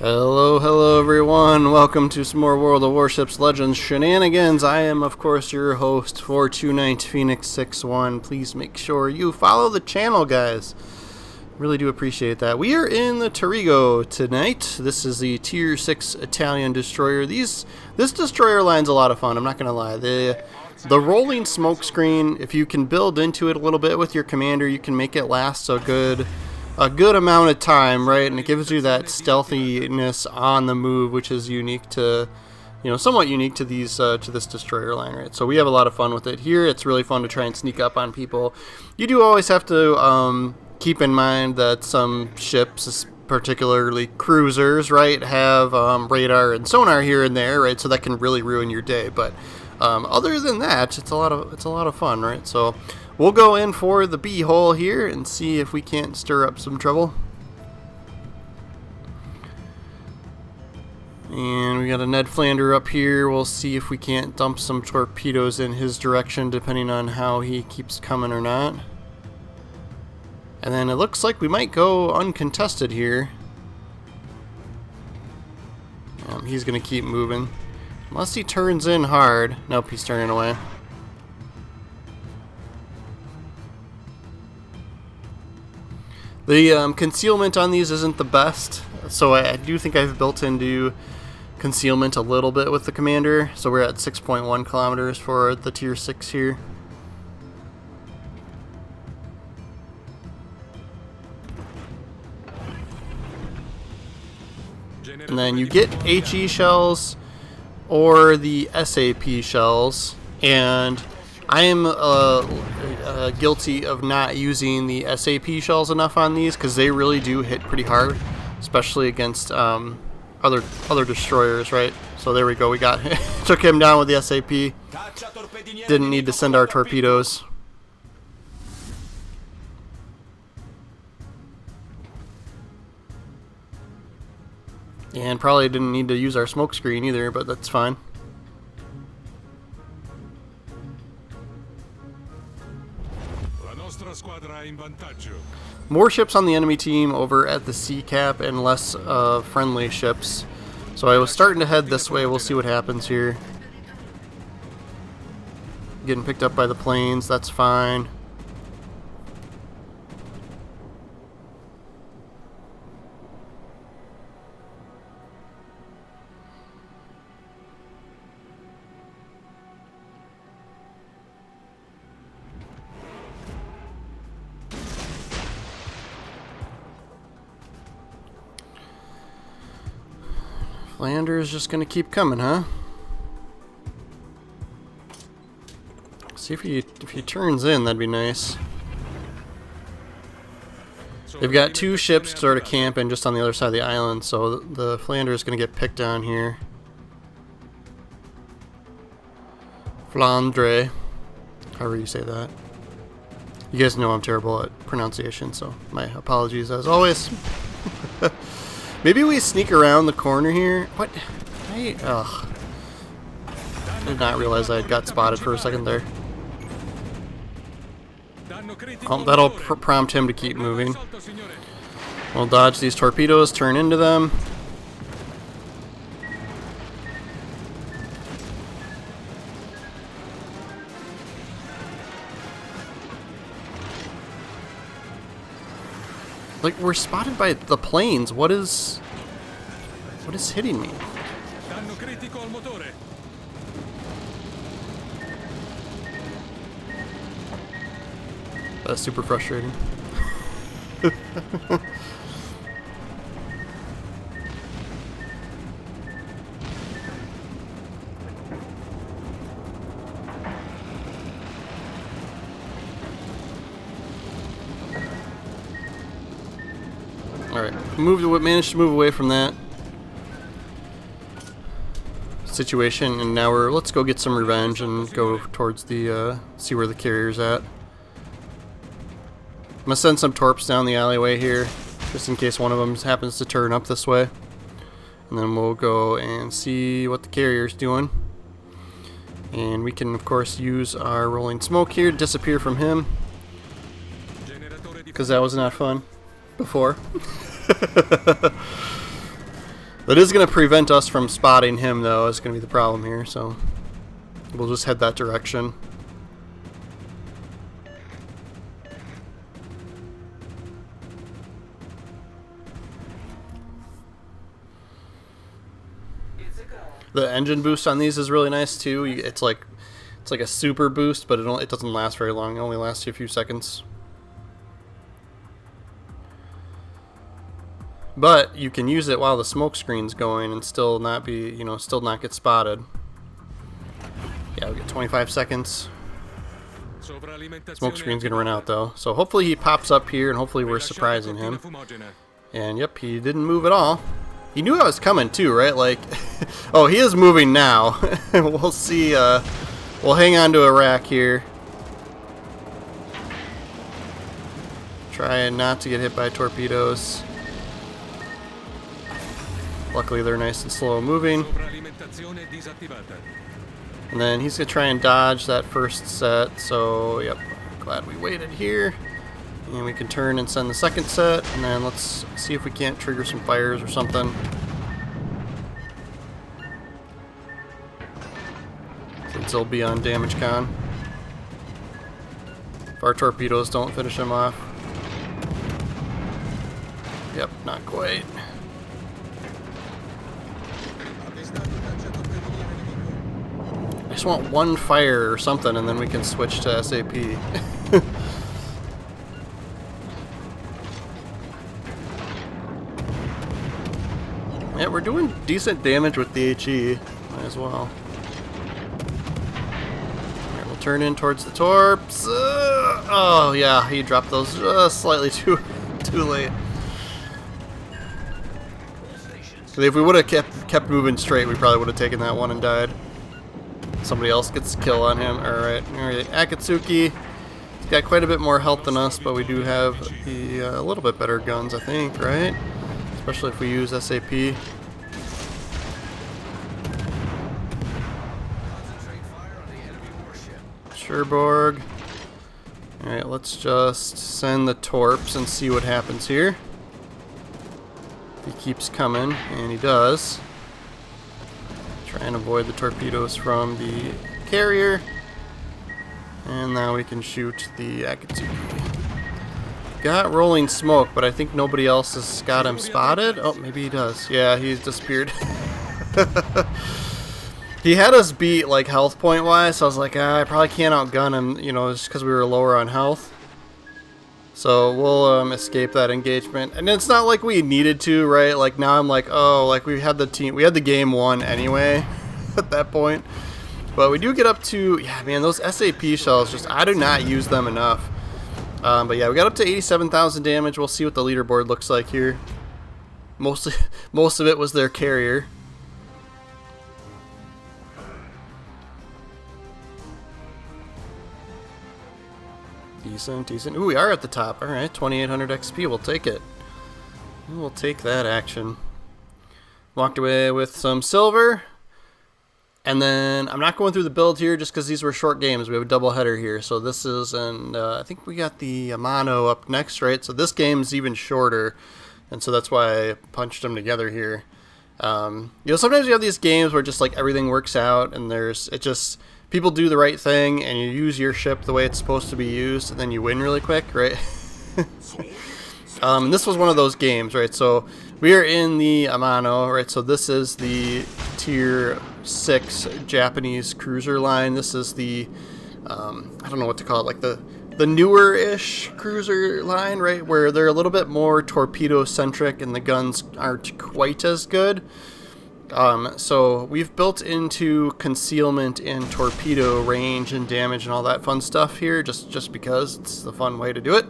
Hello everyone, welcome to some more World of Warships Legends shenanigans. I am of course your host 429 Phoenix 61. Please make sure you follow the channel, guys. Really do appreciate that. We are in the Tarigo tonight. This is the tier 6 Italian destroyer. This destroyer line's a lot of fun, I'm not gonna lie. The rolling smoke screen, if you can build into it a little bit with your commander, you can make it last a good amount of time, right? And it gives you that stealthiness on the move, which is unique to, somewhat unique to these to this destroyer line, right? So we have a lot of fun with it here. It's really fun to try and sneak up on people. You do always have to keep in mind that some ships, particularly cruisers, right, have radar and sonar here and there, right? So that can really ruin your day. But other than that, it's a lot of fun, right? So we'll go in for the B hole here and see if we can't stir up some trouble. And we got a Ned Flander up here. We'll see if we can't dump some torpedoes in his direction, depending on how he keeps coming or not. And then it looks like we might go uncontested here. He's going to keep moving. Unless he turns in hard. Nope, he's turning away. The concealment on these isn't the best, so I do think I've built into concealment a little bit with the commander. So we're at 6.1 kilometers for the tier 6 here. And then you get HE shells or the SAP shells, and I am guilty of not using the SAP shells enough on these because they really do hit pretty hard, especially against other destroyers, right? So there we go, we got took him down with the SAP. Didn't need to send our torpedoes. And probably didn't need to use our smoke screen either, but that's fine. More ships on the enemy team over at the sea cap and less friendly ships. So I was starting to head this way. We'll see what happens here. Getting picked up by the planes, that's fine. Flander's just gonna keep coming, huh? See if he turns in, that'd be nice. They've got two ships sort of camping just on the other side of the island, so the Flander's gonna get picked on here. Flandre, however you say that. You guys know I'm terrible at pronunciation, so my apologies as always. Maybe we sneak around the corner here. What? Ugh. I did not realize I got spotted for a second there. Oh, that'll prompt him to keep moving. We'll dodge these torpedoes, turn into them. Like, we're spotted by the planes. What is hitting me? That's super frustrating. Alright, managed to move away from that situation, and now let's go get some revenge and go towards the, see where the carrier's at. I'm gonna send some torps down the alleyway here, just in case one of them happens to turn up this way. And then we'll go and see what the carrier's doing. And we can, of course, use our rolling smoke here to disappear from him, because that was not fun before. That is going to prevent us from spotting him, though. Is going to be the problem here, so we'll just head that direction. The engine boost on these is really nice too. It's like a super boost, but it doesn't last very long. It only lasts you a few seconds. But you can use it while the smoke screen's going and still not be, you know, still not get spotted. Yeah, we get 25 seconds. Smoke screen's gonna run out though, so hopefully he pops up here and hopefully we're surprising him. And yep, he didn't move at all. He knew I was coming too, right? Like, oh, he is moving now. We'll see. We'll hang on to a rack here. Trying not to get hit by torpedoes. Luckily, they're nice and slow moving. And then he's going to try and dodge that first set. So, yep, glad we waited here. And we can turn and send the second set, and then let's see if we can't trigger some fires or something. Since he'll be on damage con. If our torpedoes don't finish him off. Yep, not quite. I just want one fire or something, and then we can switch to SAP. Yeah, we're doing decent damage with the HE. Might as well. Alright, we'll turn in towards the torps. Oh yeah, he dropped those just slightly too late. So if we would have kept moving straight, we probably would have taken that one and died. Somebody else gets a kill on him. Alright, Akatsuki. He's got quite a bit more health than us, but we do have a little bit better guns, I think, right? Especially if we use SAP. Cherbourg. Alright, let's just send the torps and see what happens here. He keeps coming, and he does. Try and avoid the torpedoes from the carrier. And now we can shoot the Akatsuki. Got rolling smoke, but I think nobody else has got him spotted. Oh, maybe he does. Yeah, he's disappeared. He had us beat, like, health point wise, so I was like, I probably can't outgun him, you know, just because we were lower on health. So we'll escape that engagement. And it's not like we needed to, right? Like, now I'm like, oh, like, we had the game won anyway at that point. But we do get up to, yeah, man, those SAP shells, just, I do not use them enough. But yeah, we got up to 87,000 damage. We'll see what the leaderboard looks like here. Most of it was their carrier. Decent. Ooh, we are at the top. All right, 2,800 XP. We'll take it. We'll take that action. Walked away with some silver. And then I'm not going through the build here just because these were short games. We have a double header here. So this is, and I think we got the Omono up next, right? So this game's even shorter. And so that's why I punched them together here. You know, sometimes you have these games where just like everything works out and people do the right thing and you use your ship the way it's supposed to be used and then you win really quick, right? And this was one of those games, right? So we are in the Omono, right? So this is the tier 6 Japanese cruiser line. This is the, I don't know what to call it, like the newer-ish cruiser line, right? Where they're a little bit more torpedo-centric and the guns aren't quite as good. So we've built into concealment and torpedo range and damage and all that fun stuff here, just because it's the fun way to do it.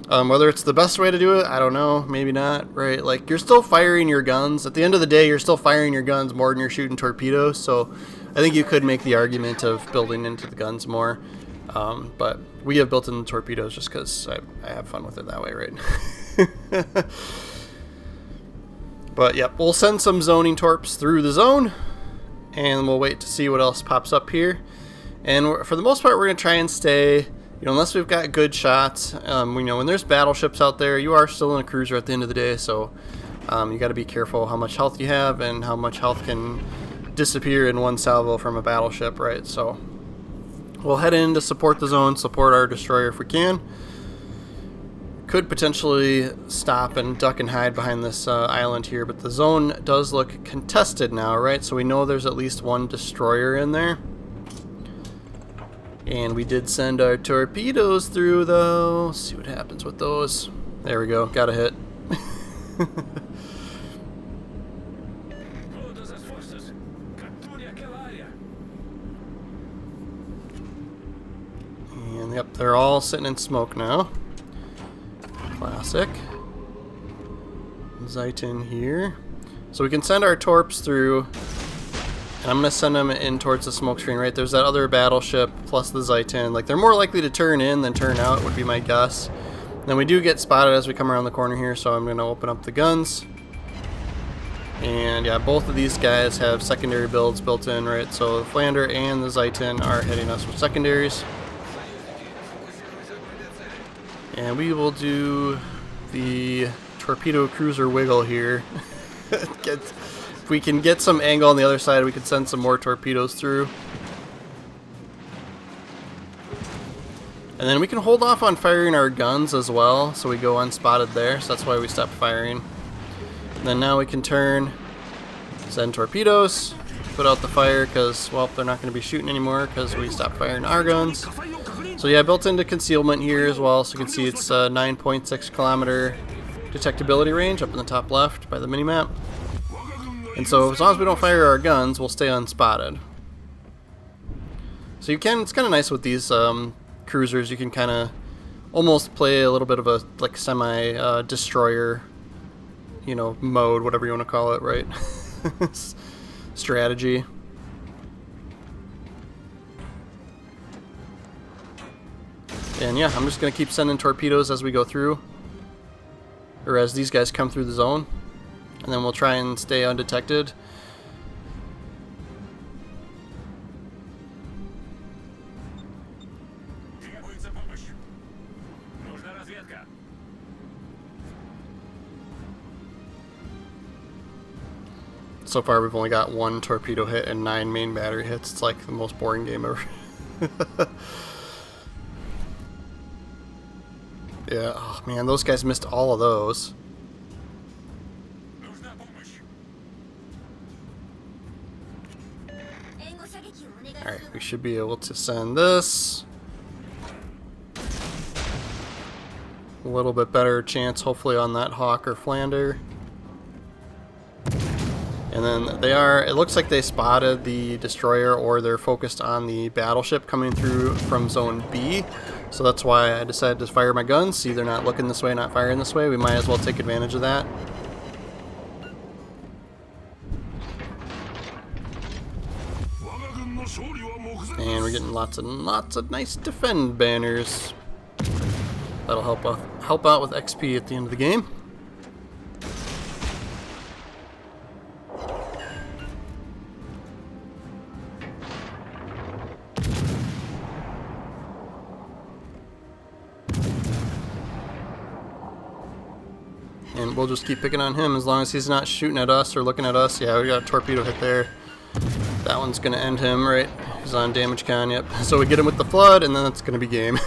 Whether it's the best way to do it, I don't know, maybe not, right? Like, you're still firing your guns. At the end of the day, you're still firing your guns more than you're shooting torpedoes, so I think you could make the argument of building into the guns more. But we have built in the torpedoes just because I have fun with it that way, right? But yep, we'll send some zoning torps through the zone, and we'll wait to see what else pops up here. And for the most part, we're going to try and stay, you know, unless we've got good shots. We know when there's battleships out there, you are still in a cruiser at the end of the day, so You got to be careful how much health you have and how much health can disappear in one salvo from a battleship, right? So we'll head in to support the zone, support our destroyer if we can. Could potentially stop and duck and hide behind this island here, but the zone does look contested now, right? So we know there's at least one destroyer in there. And we did send our torpedoes through, though. Let's see what happens with those. There we go. Got a hit. And yep, they're all sitting in smoke now. Classic. Zeitin here. So we can send our torps through, and I'm going to send them in towards the smoke screen, right? There's that other battleship plus the Zeitin. Like, they're more likely to turn in than turn out, would be my guess. Then we do get spotted as we come around the corner here, so I'm going to open up the guns. And yeah, both of these guys have secondary builds built in, right? So the Flander and the Zeitin are hitting us with secondaries. And we will do the torpedo cruiser wiggle here. If we can get some angle on the other side, we can send some more torpedoes through. And then we can hold off on firing our guns as well, so we go unspotted there. So that's why we stopped firing. And then now we can turn, send torpedoes, put out the fire because, well, they're not going to be shooting anymore because we stopped firing our guns. So yeah, built into concealment here as well, so you can see it's a 9.6 kilometer detectability range up in the top left by the minimap. And so as long as we don't fire our guns, we'll stay unspotted. So you can, it's kind of nice with these cruisers, you can kind of almost play a little bit of a like semi destroyer, you know, mode, whatever you want to call it, right? Strategy. And yeah, I'm just going to keep sending torpedoes as we go through, or as these guys come through the zone, and then we'll try and stay undetected. So far we've only got one torpedo hit and 9 main battery hits. It's like the most boring game ever. Yeah, oh man, those guys missed all of those. Alright, we should be able to send this. A little bit better chance, hopefully, on that Hawk or Flander. And then they are, it looks like they spotted the destroyer, or they're focused on the battleship coming through from zone B. So that's why I decided to fire my guns. See, they're not looking this way, not firing this way. We might as well take advantage of that. And we're getting lots and lots of nice defend banners. That'll help out with XP at the end of the game. And we'll just keep picking on him as long as he's not shooting at us or looking at us. Yeah, we got a torpedo hit there. That one's going to end him, right? He's on damage con, yep. So we get him with the flood, and then it's going to be game.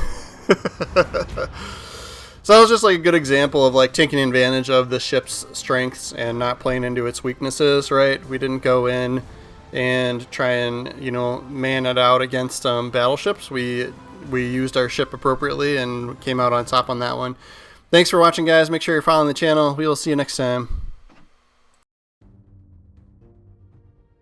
So that was just like a good example of like taking advantage of the ship's strengths and not playing into its weaknesses, right? We didn't go in and try and, you know, man it out against battleships. We used our ship appropriately and came out on top on that one. Thanks for watching, guys. Make sure you're following the channel. We will see you next time.